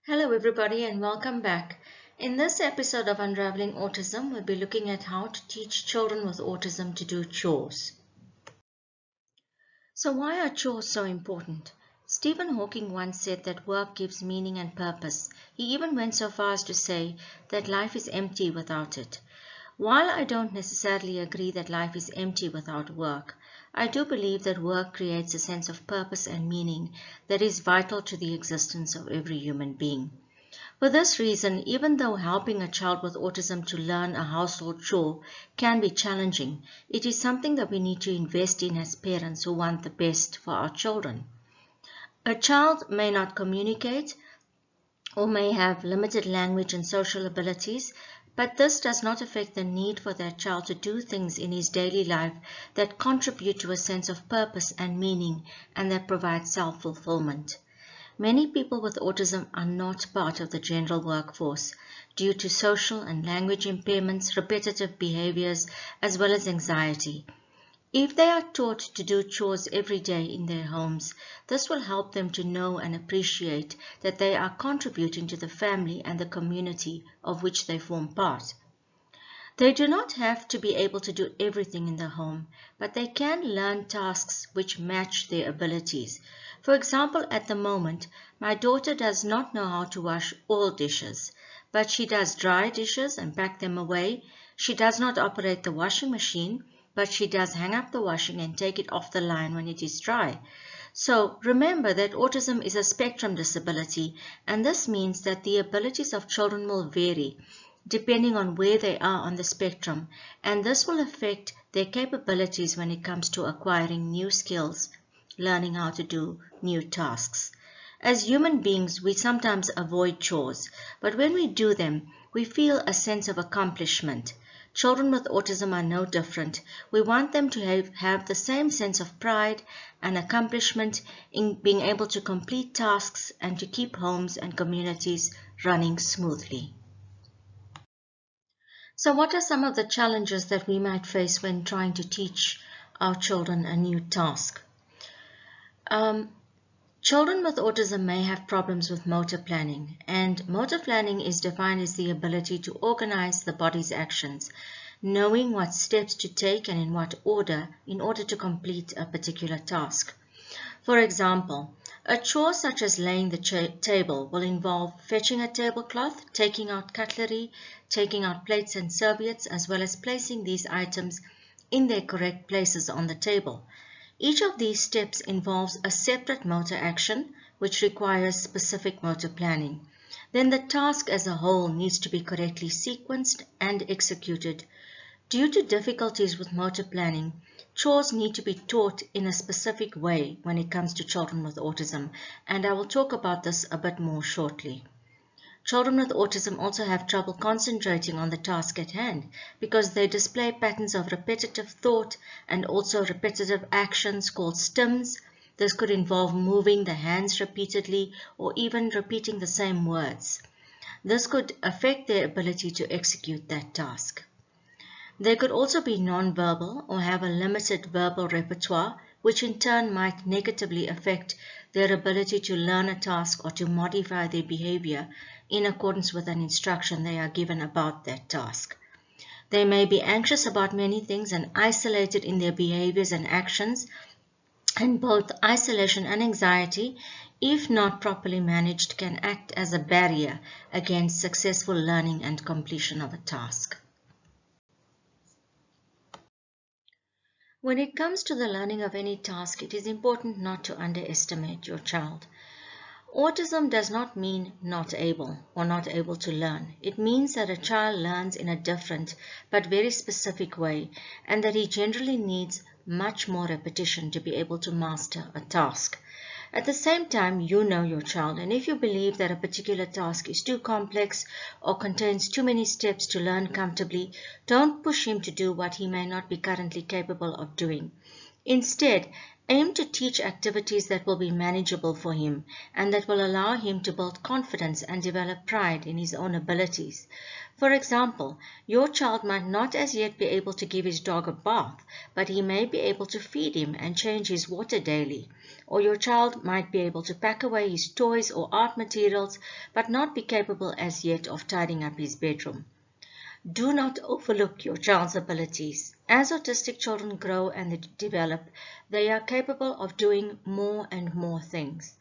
Hello everybody and welcome back. In this episode of Unraveling Autism, we'll be looking at how to teach children with autism to do chores. So why are chores so important? Stephen Hawking once said that work gives meaning and purpose. He even went so far as to say that life is empty without it. While I don't necessarily agree that life is empty without work, I do believe that work creates a sense of purpose and meaning that is vital to the existence of every human being. For this reason, even though helping a child with autism to learn a household chore can be challenging, it is something that we need to invest in as parents who want the best for our children. A child may not communicate or may have limited language and social abilities, but this does not affect the need for that child to do things in his daily life that contribute to a sense of purpose and meaning and that provide self-fulfillment. Many people with autism are not part of the general workforce due to social and language impairments, repetitive behaviors, as well as anxiety. If they are taught to do chores every day in their homes, this will help them to know and appreciate that they are contributing to the family and the community of which they form part. They do not have to be able to do everything in the home, but they can learn tasks which match their abilities. For example, at the moment, my daughter does not know how to wash all dishes, but she does dry dishes and pack them away. She does not operate the washing machine, but she does hang up the washing and take it off the line when it is dry. So remember that autism is a spectrum disability, and this means that the abilities of children will vary depending on where they are on the spectrum, and this will affect their capabilities when it comes to acquiring new skills, learning how to do new tasks. As human beings, we sometimes avoid chores, but when we do them, we feel a sense of accomplishment. Children with autism are no different. We want them to have the same sense of pride and accomplishment in being able to complete tasks and to keep homes and communities running smoothly. So what are some of the challenges that we might face when trying to teach our children a new task? Children with autism may have problems with motor planning, and motor planning is defined as the ability to organize the body's actions, knowing what steps to take and in what order in order to complete a particular task. For example, a chore such as laying the table will involve fetching a tablecloth, taking out cutlery, taking out plates and serviettes, as well as placing these items in their correct places on the table. Each of these steps involves a separate motor action, which requires specific motor planning. Then the task as a whole needs to be correctly sequenced and executed. Due to difficulties with motor planning, chores need to be taught in a specific way when it comes to children with autism, and I will talk about this a bit more shortly. Children with autism also have trouble concentrating on the task at hand because they display patterns of repetitive thought and also repetitive actions called stims. This could involve moving the hands repeatedly or even repeating the same words. This could affect their ability to execute that task. They could also be nonverbal or have a limited verbal repertoire, which in turn might negatively affect their ability to learn a task or to modify their behavior in accordance with an instruction they are given about that task. They may be anxious about many things and isolated in their behaviors and actions, and both isolation and anxiety, if not properly managed, can act as a barrier against successful learning and completion of a task. When it comes to the learning of any task, it is important not to underestimate your child. Autism does not mean not able or not able to learn. It means that a child learns in a different but very specific way, and that he generally needs much more repetition to be able to master a task. At the same time, you know your child, and if you believe that a particular task is too complex or contains too many steps to learn comfortably, don't push him to do what he may not be currently capable of doing. Instead, Aim to teach activities that will be manageable for him and that will allow him to build confidence and develop pride in his own abilities. For example, your child might not as yet be able to give his dog a bath, but he may be able to feed him and change his water daily. Or your child might be able to pack away his toys or art materials, but not be capable as yet of tidying up his bedroom. Do not overlook your child's abilities. As autistic children grow and develop, they are capable of doing more and more things.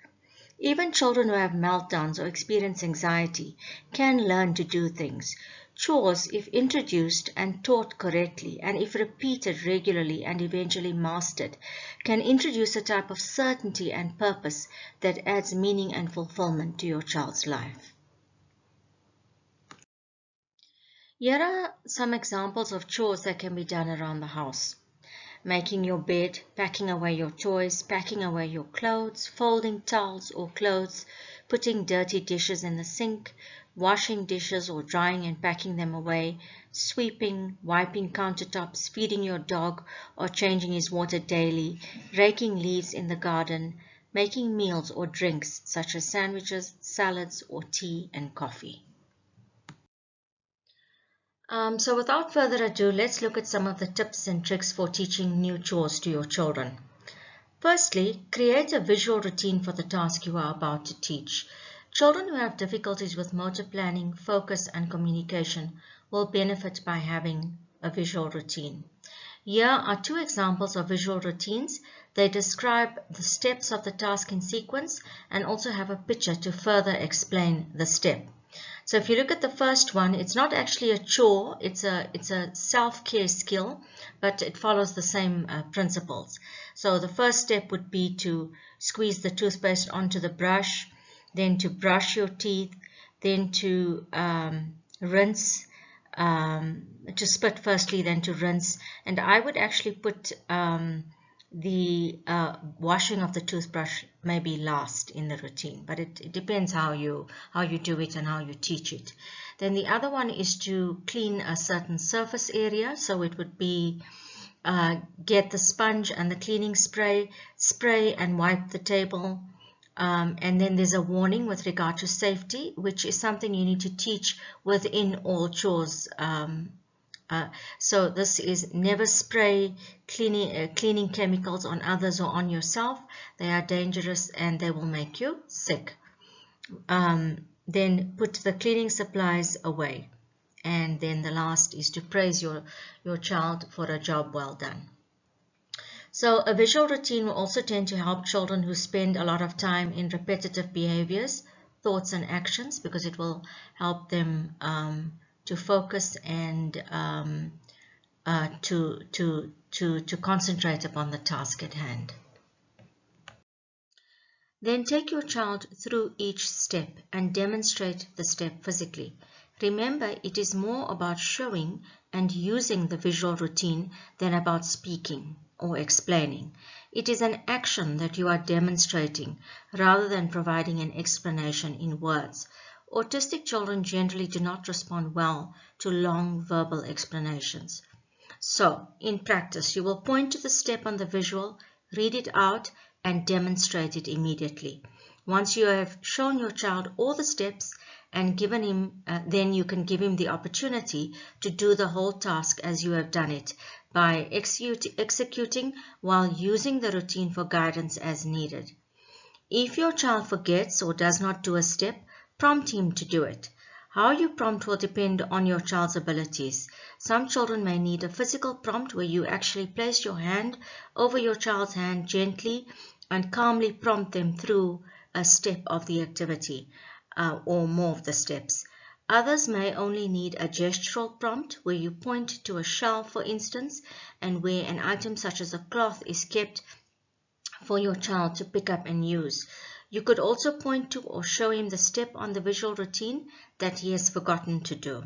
Even children who have meltdowns or experience anxiety can learn to do things. Chores, if introduced and taught correctly, and if repeated regularly and eventually mastered, can introduce a type of certainty and purpose that adds meaning and fulfillment to your child's life. Here are some examples of chores that can be done around the house. Making your bed, packing away your toys, packing away your clothes, folding towels or clothes, putting dirty dishes in the sink, washing dishes or drying and packing them away, sweeping, wiping countertops, feeding your dog or changing his water daily, raking leaves in the garden, making meals or drinks such as sandwiches, salads, or tea and coffee. So without further ado, let's look at some of the tips and tricks for teaching new chores to your children. Firstly, create a visual routine for the task you are about to teach. Children who have difficulties with motor planning, focus, and communication will benefit by having a visual routine. Here are two examples of visual routines. They describe the steps of the task in sequence and also have a picture to further explain the step. So if you look at the first one, it's not actually a chore, it's a self-care skill, but it follows the same principles. So the first step would be to squeeze the toothpaste onto the brush, then to brush your teeth, then to rinse, to spit firstly, then to rinse. And I would actually put the washing of the toothbrush maybe last in the routine, but it depends how you do it and how you teach it. Then the other one is to clean a certain surface area, so it would be get the sponge and the cleaning spray and wipe the table. And then there's a warning with regard to safety, which is something you need to teach within all chores. So this is never spray cleaning chemicals on others or on yourself. They are dangerous and they will make you sick. Then put the cleaning supplies away. And then the last is to praise your child for a job well done. So a visual routine will also tend to help children who spend a lot of time in repetitive behaviors, thoughts and actions, because it will help them to focus and to concentrate upon the task at hand. Then take your child through each step and demonstrate the step physically. Remember, it is more about showing and using the visual routine than about speaking or explaining. It is an action that you are demonstrating rather than providing an explanation in words. Autistic children generally do not respond well to long verbal explanations. So, in practice, you will point to the step on the visual, read it out, and demonstrate it immediately. Once you have shown your child all the steps and given him, then you can give him the opportunity to do the whole task as you have done it by executing while using the routine for guidance as needed. If your child forgets or does not do a step, prompt him to do it. How you prompt will depend on your child's abilities. Some children may need a physical prompt where you actually place your hand over your child's hand gently and calmly prompt them through a step of the activity or more of the steps. Others may only need a gestural prompt where you point to a shelf, for instance, and where an item such as a cloth is kept for your child to pick up and use. You could also point to or show him the step on the visual routine that he has forgotten to do.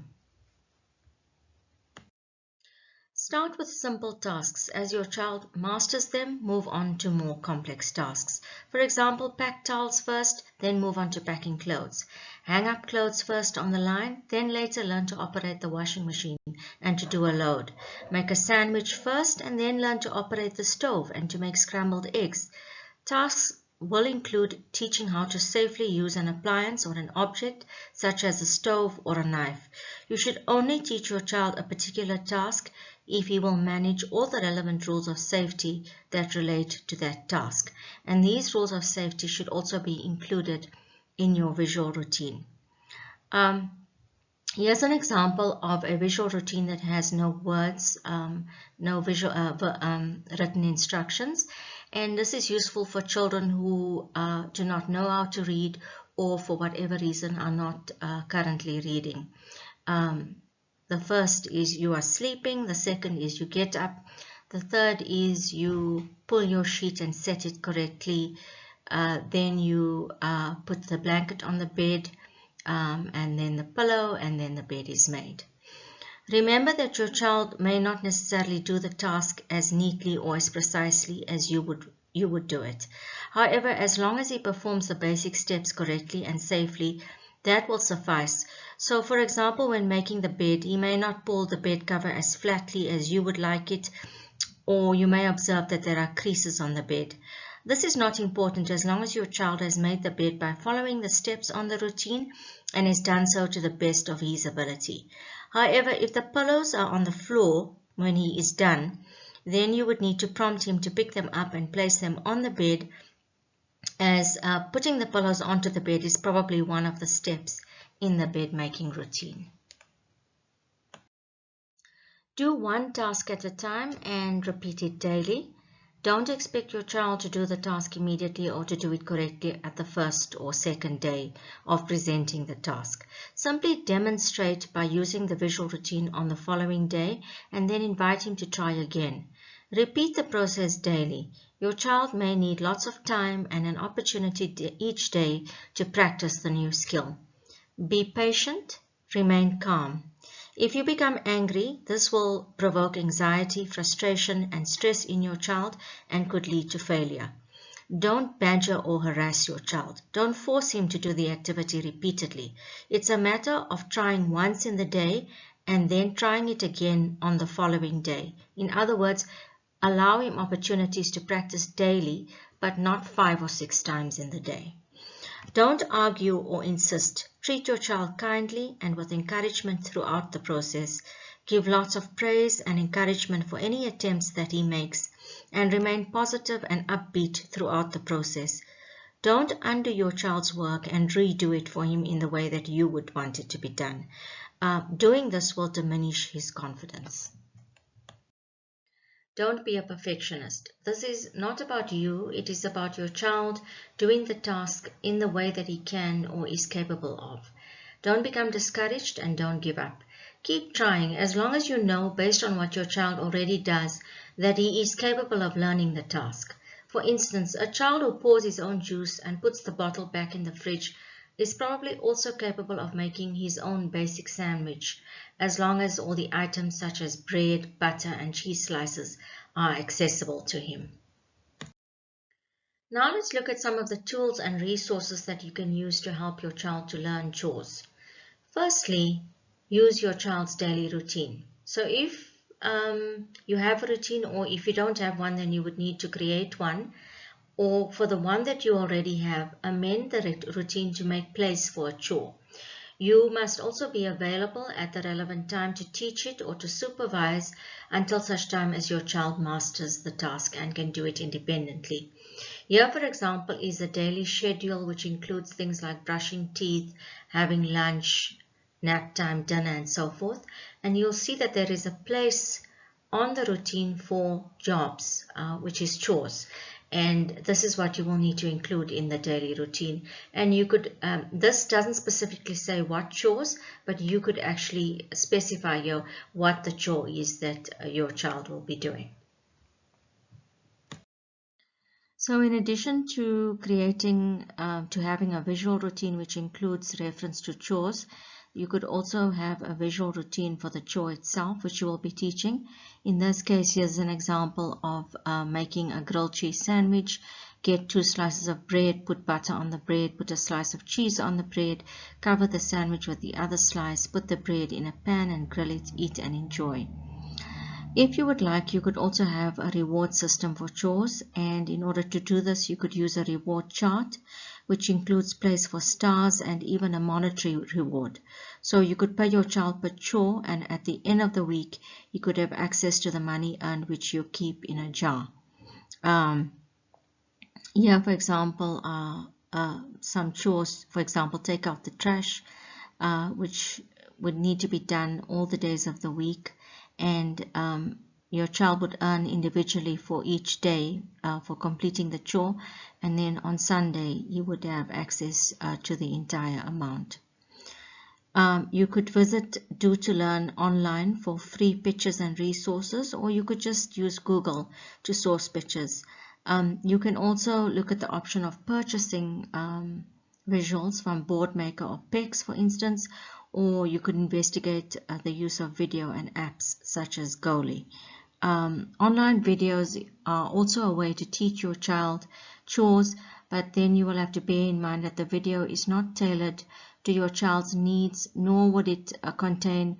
Start with simple tasks. As your child masters them, move on to more complex tasks. For example, pack towels first, then move on to packing clothes. Hang up clothes first on the line, then later learn to operate the washing machine and to do a load. Make a sandwich first and then learn to operate the stove and to make scrambled eggs. Tasks will include teaching how to safely use an appliance or an object such as a stove or a knife. You should only teach your child a particular task if he will manage all the relevant rules of safety that relate to that task. And these rules of safety should also be included in your visual routine. Here's an example of a visual routine that has no words, no visual written instructions. And this is useful for children who do not know how to read or for whatever reason are not currently reading. The first is you are sleeping. The second is you get up. The third is you pull your sheet and set it correctly. Then you put the blanket on the bed, and then the pillow, and then the bed is made. Remember that your child may not necessarily do the task as neatly or as precisely as you would do it. However, as long as he performs the basic steps correctly and safely, that will suffice. So, for example, when making the bed, he may not pull the bed cover as flatly as you would like it, or you may observe that there are creases on the bed. This is not important as long as your child has made the bed by following the steps on the routine and has done so to the best of his ability. However, if the pillows are on the floor when he is done, then you would need to prompt him to pick them up and place them on the bed, as putting the pillows onto the bed is probably one of the steps in the bed making routine. Do one task at a time and repeat it daily. Don't expect your child to do the task immediately or to do it correctly at the first or second day of presenting the task. Simply demonstrate by using the visual routine on the following day and then invite him to try again. Repeat the process daily. Your child may need lots of time and an opportunity each day to practice the new skill. Be patient, remain calm. If you become angry, this will provoke anxiety, frustration, and stress in your child and could lead to failure. Don't badger or harass your child. Don't force him to do the activity repeatedly. It's a matter of trying once in the day and then trying it again on the following day. In other words, allow him opportunities to practice daily, but not 5 or 6 times in the day. Don't argue or insist. Treat your child kindly and with encouragement throughout the process. Give lots of praise and encouragement for any attempts that he makes, and remain positive and upbeat throughout the process. Don't undo your child's work and redo it for him in the way that you would want it to be done. Doing this will diminish his confidence. Don't be a perfectionist. This is not about you, it is about your child doing the task in the way that he can or is capable of. Don't become discouraged and don't give up. Keep trying as long as you know, based on what your child already does, that he is capable of learning the task. For instance, a child who pours his own juice and puts the bottle back in the fridge is probably also capable of making his own basic sandwich, as long as all the items such as bread, butter, and cheese slices are accessible to him. Now let's look at some of the tools and resources that you can use to help your child to learn chores. Firstly, use your child's daily routine. So if you have a routine, or if you don't have one, then you would need to create one. Or for the one that you already have, amend the routine to make place for a chore. You must also be available at the relevant time to teach it or to supervise until such time as your child masters the task and can do it independently. Here, for example, is a daily schedule which includes things like brushing teeth, having lunch, nap time, dinner, and so forth. And you'll see that there is a place on the routine for jobs, which is chores. And this is what you will need to include in the daily routine. And you could, this doesn't specifically say what chores, but you could actually specify here what the chore is that your child will be doing. So in addition to creating, to having a visual routine which includes reference to chores, you could also have a visual routine for the chore itself, which you will be teaching. In this case, here's an example of making a grilled cheese sandwich. Get 2 slices of bread, put butter on the bread, put a slice of cheese on the bread, cover the sandwich with the other slice, put the bread in a pan and grill it, eat and enjoy. If you would like, you could also have a reward system for chores, and in order to do this, you could use a reward chart, which includes place for stars and even a monetary reward. So you could pay your child per chore, and at the end of the week, you could have access to the money earned, which you keep in a jar. Here, for example, some chores, for example, take out the trash, which would need to be done all the days of the week, and your child would earn individually for each day for completing the chore, and then on Sunday you would have access to the entire amount. You could visit Do to Learn online for free pictures and resources, or you could just use Google to source pictures. You can also look at the option of purchasing visuals from Boardmaker or PEX, for instance, or you could investigate the use of video and apps such as Goalie. Online videos are also a way to teach your child chores, but then you will have to bear in mind that the video is not tailored to your child's needs, nor would it contain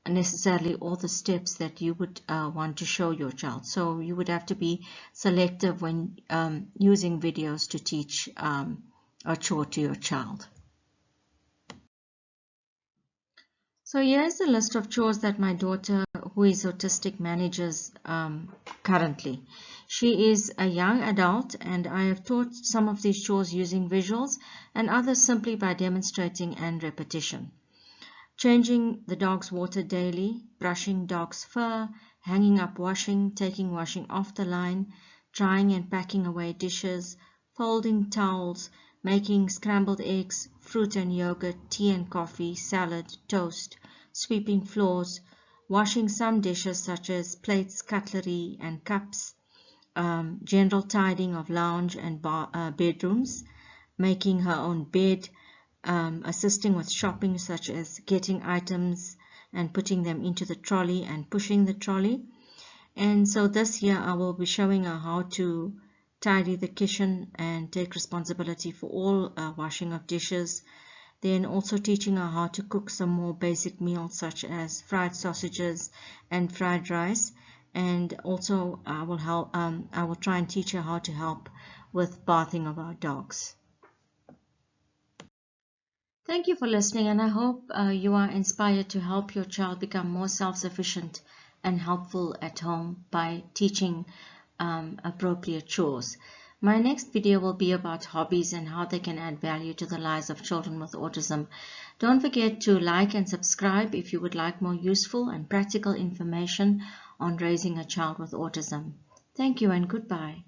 necessarily all the steps that you would want to show your child. So you would have to be selective when using videos to teach a chore to your child. So here's a list of chores that my daughter, who is autistic, manages currently. She is a young adult, and I have taught some of these chores using visuals and others simply by demonstrating and repetition. Changing the dog's water daily, brushing dog's fur, hanging up washing, taking washing off the line, drying and packing away dishes, folding towels, making scrambled eggs, fruit and yogurt, tea and coffee, salad, toast, sweeping floors, washing some dishes such as plates, cutlery and cups, general tidying of lounge and bedrooms, making her own bed, assisting with shopping such as getting items and putting them into the trolley and pushing the trolley. And so this year I will be showing her how to tidy the kitchen and take responsibility for all washing of dishes. Then also teaching her how to cook some more basic meals such as fried sausages and fried rice. And also I will try and teach her how to help with bathing of our dogs. Thank you for listening, and I hope you are inspired to help your child become more self-sufficient and helpful at home by teaching appropriate chores. My next video will be about hobbies and how they can add value to the lives of children with autism. Don't forget to like and subscribe if you would like more useful and practical information on raising a child with autism. Thank you and goodbye.